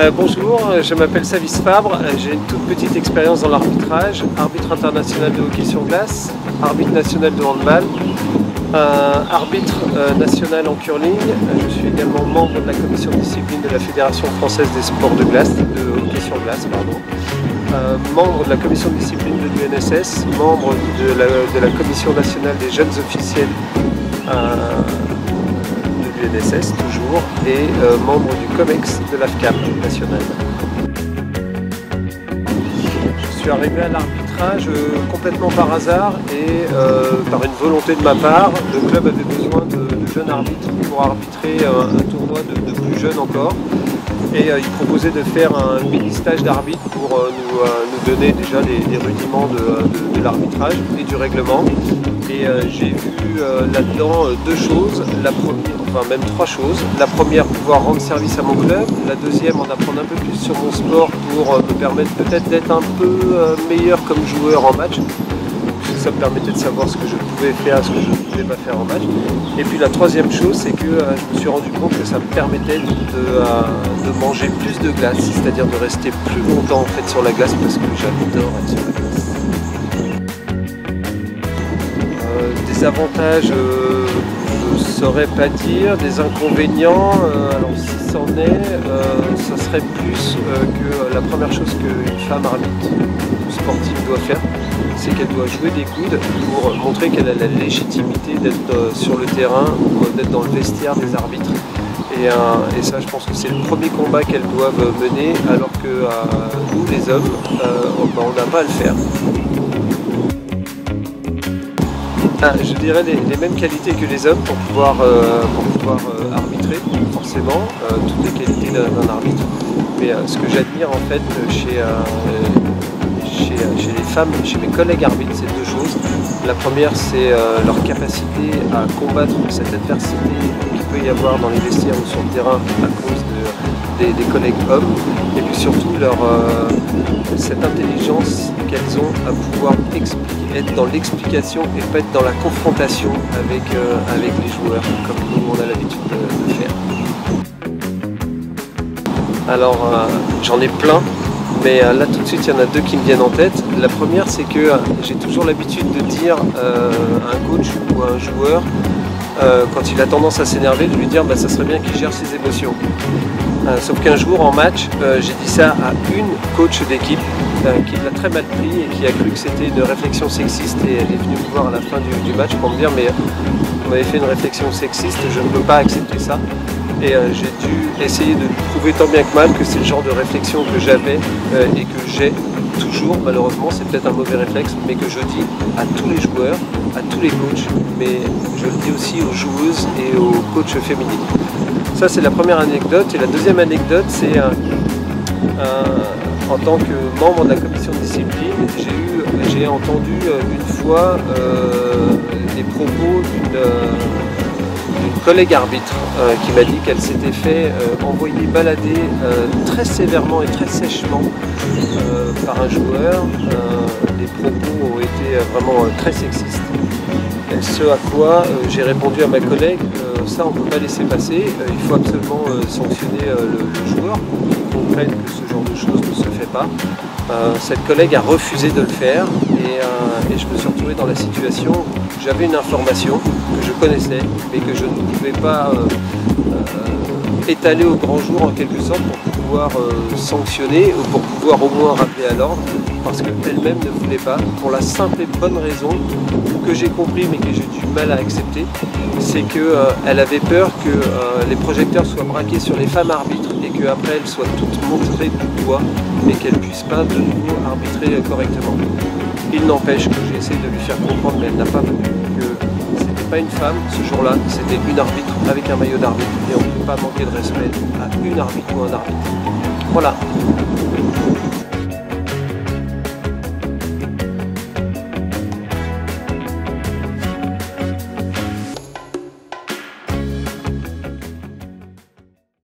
Bonjour, je m'appelle Savis Fabre, j'ai une toute petite expérience dans l'arbitrage, arbitre international de hockey sur glace, arbitre national de handball, arbitre national en curling. Je suis également membre de la commission de discipline de la Fédération française des sports de glace, de hockey sur glace, membre de la commission de discipline de l'UNSS, membre de la commission nationale des jeunes officiels de l'UNSS toujours, et membre du COMEX de l'AFCAM national. Je suis arrivé à l'arbitrage complètement par hasard et par une volonté de ma part. Le club avait besoin de jeunes arbitres pour arbitrer un tournoi de plus jeunes encore. Et il proposait de faire un mini-stage d'arbitre pour nous donner déjà les rudiments de l'arbitrage et du règlement. Et j'ai vu là-dedans deux choses, enfin même trois choses. La première, pouvoir rendre service à mon club. La deuxième, en apprendre un peu plus sur mon sport pour me permettre peut-être d'être un peu meilleur comme joueur en match. Ça me permettait de savoir ce que je pouvais faire, ce que je ne pouvais pas faire en match. Et puis la troisième chose, c'est que je me suis rendu compte que ça me permettait de manger plus de glace, c'est-à-dire de rester plus longtemps en fait sur la glace parce que j'adore être sur la glace. Des avantages, je ne saurais pas dire. Des inconvénients, alors si c'en est, ça serait plus que la première chose qu'une femme arbitre sportive doit faire, c'est qu'elle doit jouer des coudes pour montrer qu'elle a la légitimité d'être sur le terrain, d'être dans le vestiaire des arbitres. Et ça, je pense que c'est le premier combat qu'elles doivent mener, alors que nous, les hommes, on n'a pas à le faire. Je dirais les mêmes qualités que les hommes pour pouvoir arbitrer, forcément, toutes les qualités d'un arbitre. Mais ce que j'admire en fait chez les femmes, chez mes collègues arbitres, c'est deux choses. La première, c'est leur capacité à combattre cette adversité qu'il peut y avoir dans les vestiaires ou sur le terrain à cause des collègues hommes. Et puis surtout, cette intelligence qu'elles ont à pouvoir être dans l'explication et pas être dans la confrontation avec les joueurs, comme nous on a l'habitude de faire. Alors, j'en ai plein. Mais là tout de suite il y en a deux qui me viennent en tête. La première, c'est que j'ai toujours l'habitude de dire à un coach ou à un joueur, quand il a tendance à s'énerver, de lui dire ça serait bien qu'il gère ses émotions. Sauf qu'un jour en match, j'ai dit ça à une coach d'équipe qui l'a très mal pris et qui a cru que c'était une réflexion sexiste, et elle est venue me voir à la fin du match pour me dire mais vous m'avez fait une réflexion sexiste, je ne peux pas accepter ça. Et j'ai dû essayer de prouver tant bien que mal que c'est le genre de réflexion que j'avais et que j'ai toujours, malheureusement, c'est peut-être un mauvais réflexe, mais que je dis à tous les joueurs, à tous les coachs, mais je le dis aussi aux joueuses et aux coachs féminines. Ça, c'est la première anecdote. Et la deuxième anecdote, c'est en tant que membre de la commission de discipline, j'ai entendu une fois les propos d'une collègue arbitre qui m'a dit qu'elle s'était fait envoyer balader très sévèrement et très sèchement par un joueur. Les propos ont été vraiment très sexistes. Et ce à quoi j'ai répondu à ma collègue, ça on ne peut pas laisser passer, il faut absolument sanctionner le joueur pour qu'il comprenne que ce genre de choses ne se fait pas. Cette collègue a refusé de le faire et je me suis retrouvé dans la situation où j'avais une information que je connaissais mais que je ne pouvais pas étaler au grand jour en quelque sorte pour pouvoir sanctionner ou pour pouvoir au moins rappeler à l'ordre, parce qu'elle-même ne voulait pas, pour la simple et bonne raison que j'ai compris mais que j'ai du mal à accepter, c'est qu'elle avait peur que les projecteurs soient braqués sur les femmes arbitres et qu'après elles soient toutes montrées du doigt et qu'elles ne puissent pas de nouveau arbitrer correctement. Il n'empêche que j'ai essayé de lui faire comprendre, mais elle n'a pas voulu, que c'était pas une femme ce jour-là, c'était une arbitre avec un maillot d'arbitre et on ne peut pas manquer de respect à une arbitre ou un arbitre. Voilà.